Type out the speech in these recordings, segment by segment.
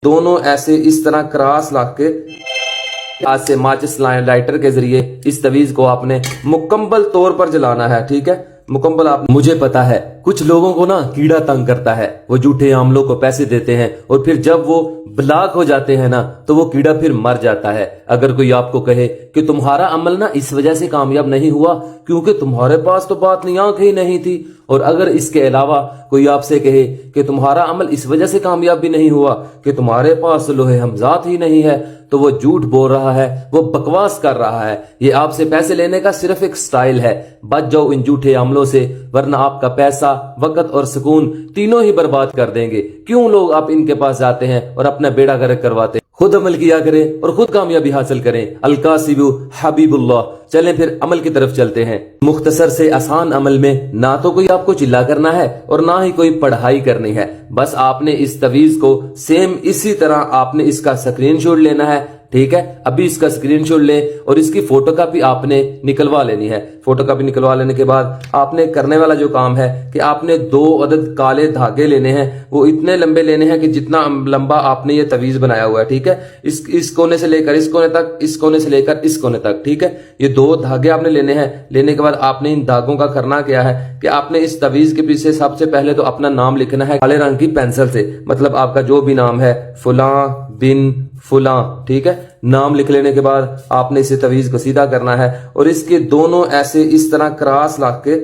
دونوں ایسے اس طرح کراس لا کے آج سے ماچس لائٹر کے ذریعے اس تویز کو آپ نے مکمل طور پر جلانا ہے. ٹھیک ہے, مکمل. آپ مجھے پتا ہے کچھ لوگوں کو نا کیڑا تنگ کرتا ہے, وہ جھوٹے عملوں کو پیسے دیتے ہیں اور پھر جب وہ بلاک ہو جاتے ہیں نا تو وہ کیڑا پھر مر جاتا ہے. اگر کوئی آپ کو کہے کہ تمہارا عمل نا اس وجہ سے کامیاب نہیں ہوا کیونکہ تمہارے پاس تو بات نہیں آنکھ ہی نہیں تھی, اور اگر اس کے علاوہ کوئی آپ سے کہے کہ تمہارا عمل اس وجہ سے کامیاب بھی نہیں ہوا کہ تمہارے پاس لوح ہمزات ہی نہیں ہے, تو وہ جھوٹ بول رہا ہے, وہ بکواس کر رہا ہے. یہ آپ سے پیسے لینے کا صرف ایک سٹائل ہے. بچ جاؤ ان جھوٹے عملوں سے, ورنہ آپ کا پیسہ, وقت اور سکون تینوں ہی برباد کر دیں گے. کیوں لوگ آپ ان کے پاس جاتے ہیں اور اپنا بیڑا گرک کرواتے ہیں؟ خود عمل کیا کریں اور خود کامیابی حاصل کریں. القاسب حبیب اللہ. چلیں پھر عمل کی طرف چلتے ہیں. مختصر سے آسان عمل میں نہ تو کوئی آپ کو چلا کرنا ہے اور نہ ہی کوئی پڑھائی کرنی ہے. بس آپ نے اس تویز کو سیم اسی طرح آپ نے اس کا اسکرین شاٹ لینا ہے. ٹھیک ہے, ابھی اس کا اسکرین شاٹ لیں اور اس کی فوٹو کاپی آپ نے نکلوا لینی ہے. فوٹو کاپی نکلوا لینے کے بعد آپ نے کرنے والا جو کام ہے کہ آپ نے 2 عدد کالے دھاگے لینے ہیں. وہ اتنے لمبے لینے ہیں کہ جتنا لمبا آپ نے یہ تویز بنایا ہوا ہے. ٹھیک ہے, اس کونے سے لے کر اس کونے تک, اس کونے سے لے کر اس کونے تک. ٹھیک ہے, یہ 2 دھاگے آپ نے لینے ہیں. لینے کے بعد آپ نے ان دھاگوں کا کرنا کیا ہے کہ آپ نے اس تویز کے پیچھے سب سے پہلے تو اپنا نام لکھنا ہے کالے رنگ کی پینسل سے. مطلب آپ کا جو بھی نام ہے, فلاں بن فلاں. ٹھیک ہے, نام لکھ لینے کے بعد آپ نے اسے تویز کو سیدھا کرنا ہے اور اس کے دونوں ایسے اس طرح کراس لا کے,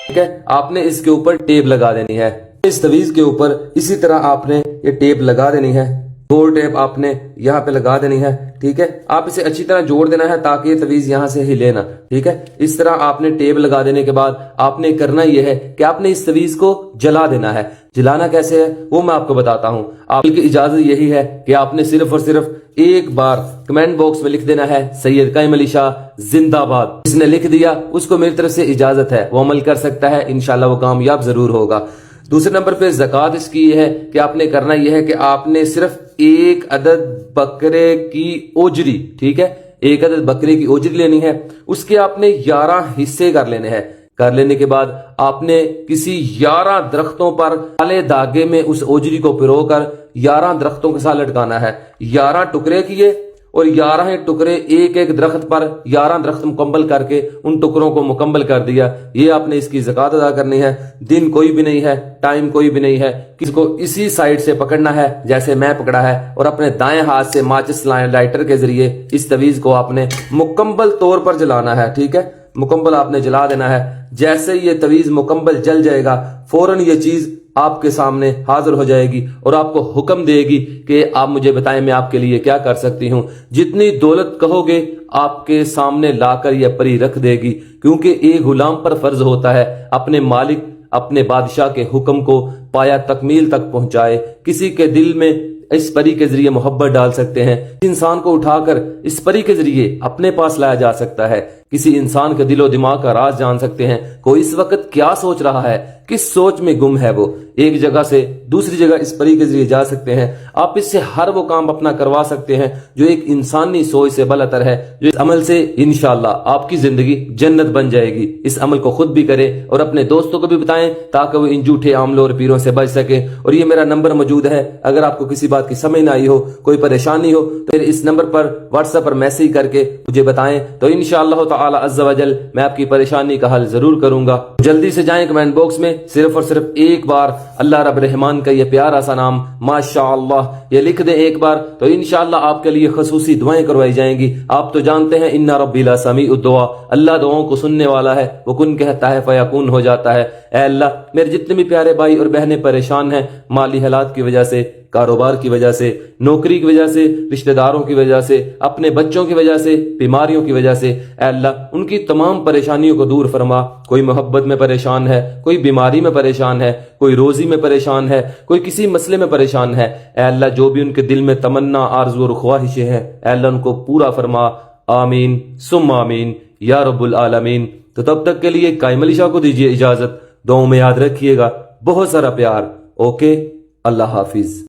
ٹھیک ہے, آپ نے اس کے اوپر ٹیپ لگا دینی ہے. اس تویز کے اوپر اسی طرح آپ نے یہ ٹیپ لگا دینی ہے. 2 ٹیپ آپ نے یہاں پہ لگا دینی ہے. ٹھیک ہے, آپ اسے اچھی طرح جوڑ دینا ہے تاکہ یہ تویز یہاں سے ہلے نا. ٹھیک ہے, اس طرح آپ نے ٹیپ لگا دینے کے بعد آپ نے کرنا یہ ہے کہ آپ نے اس تویز کو جلا دینا ہے. جلانا کیسے ہے وہ میں آپ کو بتاتا ہوں. آپ کی اجازت یہی ہے کہ آپ نے صرف اور صرف ایک بار کمنٹ باکس میں لکھ دینا ہے سید قائم علی شاہ زندہ باد. جس نے لکھ دیا اس کو میری طرف سے اجازت ہے, وہ عمل کر سکتا ہے, انشاءاللہ وہ کامیاب ضرور ہوگا. دوسرے نمبر پہ زکوٰۃ اس کی یہ ہے کہ آپ نے کرنا یہ ہے کہ آپ نے صرف 1 عدد بکرے کی اوجری, ٹھیک ہے, 1 عدد بکرے کی اوجری لینی ہے. اس کے آپ نے 11 حصے کر لینے ہیں. کر لینے کے بعد آپ نے کسی 11 درختوں پر کالے دھاگے میں اس اوجری کو پرو کر 11 درختوں کے ساتھ لٹکانا ہے. 11 ٹکڑے کیے اور 11 ٹکڑے ایک ایک درخت پر 11 درخت مکمل کر کے ان ٹکڑوں کو مکمل کر دیا. یہ آپ نے اس کی زکوٰۃ ادا کرنی ہے. دن کوئی بھی نہیں ہے, ٹائم کوئی بھی نہیں ہے. کسی کو اسی سائڈ سے پکڑنا ہے جیسے میں پکڑا ہے اور اپنے دائیں ہاتھ سے ماچس لائٹر کے ذریعے اس تویز کو آپ نے مکمل طور پر جلانا ہے. ٹھیک ہے, مکمل آپ نے جلا دینا ہے. جیسے یہ تویز مکمل جل جائے گا فوراً یہ چیز آپ کے سامنے حاضر ہو جائے گی اور آپ کو حکم دے گی کہ آپ مجھے بتائیں میں آپ کے لیے کیا کر سکتی ہوں. جتنی دولت کہو گے آپ کے سامنے لا کر یہ پری رکھ دے گی, کیونکہ ایک غلام پر فرض ہوتا ہے اپنے مالک, اپنے بادشاہ کے حکم کو پایا تکمیل تک پہنچائے. کسی کے دل میں اس پری کے ذریعے محبت ڈال سکتے ہیں. انسان کو اٹھا کر اس پری کے ذریعے اپنے پاس لایا جا سکتا ہے. کسی انسان کے دل و دماغ کا راز جان سکتے ہیں. کوئی اس وقت کیا سوچ رہا ہے, کس سوچ میں گم ہے, وہ ایک جگہ سے دوسری جگہ اس پری کے ذریعے جا سکتے ہیں. آپ اس سے ہر وہ کام اپنا کروا سکتے ہیں جو ایک انسانی سوچ سے بالاتر ہے. جو اس عمل سے انشاءاللہ آپ کی زندگی جنت بن جائے گی. اس عمل کو خود بھی کریں اور اپنے دوستوں کو بھی بتائیں تاکہ وہ ان جھوٹے عملوں اور پیروں سے بچ سکیں. اور یہ میرا نمبر موجود ہے, اگر آپ کو کسی بات کی سمجھ نہ آئی ہو, کوئی پریشانی ہو, تو اس نمبر پر واٹس ایپ پر میسج کر کے مجھے بتائیں, تو انشاءاللہ تعالی عز و جل میں آپ کی پریشانی کا حل ضرور کروں گا. جلدی سے جائیں کمنٹ باکس میں صرف اور صرف ایک بار اللہ رب الرحمان کا یہ پیارا سا نام ماشاءاللہ یہ لکھ دیں ایک بار, تو انشاءاللہ آپ کے لیے خصوصی دعائیں کروائی جائیں گی. آپ تو جانتے ہیں ان ربی لسمیع الدعاء, اللہ دعاؤں کو سننے والا ہے. وہ کن کہتا ہے فیکون ہو جاتا ہے. اے اللہ میرے جتنے بھی پیارے بھائی اور بہنیں پریشان ہیں مالی حالات کی وجہ سے, کاروبار کی وجہ سے, نوکری کی وجہ سے, رشتہ داروں کی وجہ سے, اپنے بچوں کی وجہ سے, بیماریوں کی وجہ سے, اے اللہ ان کی تمام پریشانیوں کو دور فرما. کوئی محبت میں پریشان ہے, کوئی بیماری میں پریشان ہے, کوئی روزی میں پریشان ہے, کوئی کسی مسئلے میں پریشان ہے, اے اللہ جو بھی ان کے دل میں تمنا, آرزو اور خواہشیں ہیں اے اللہ ان کو پورا فرما. آمین ثم آمین یا رب العالمین. تو تب تک کے لیے قائم علی شاہ کو دیجیے اجازت. دعاؤں میں یاد رکھیے گا. بہت سارا پیار. اوکے, اللہ حافظ.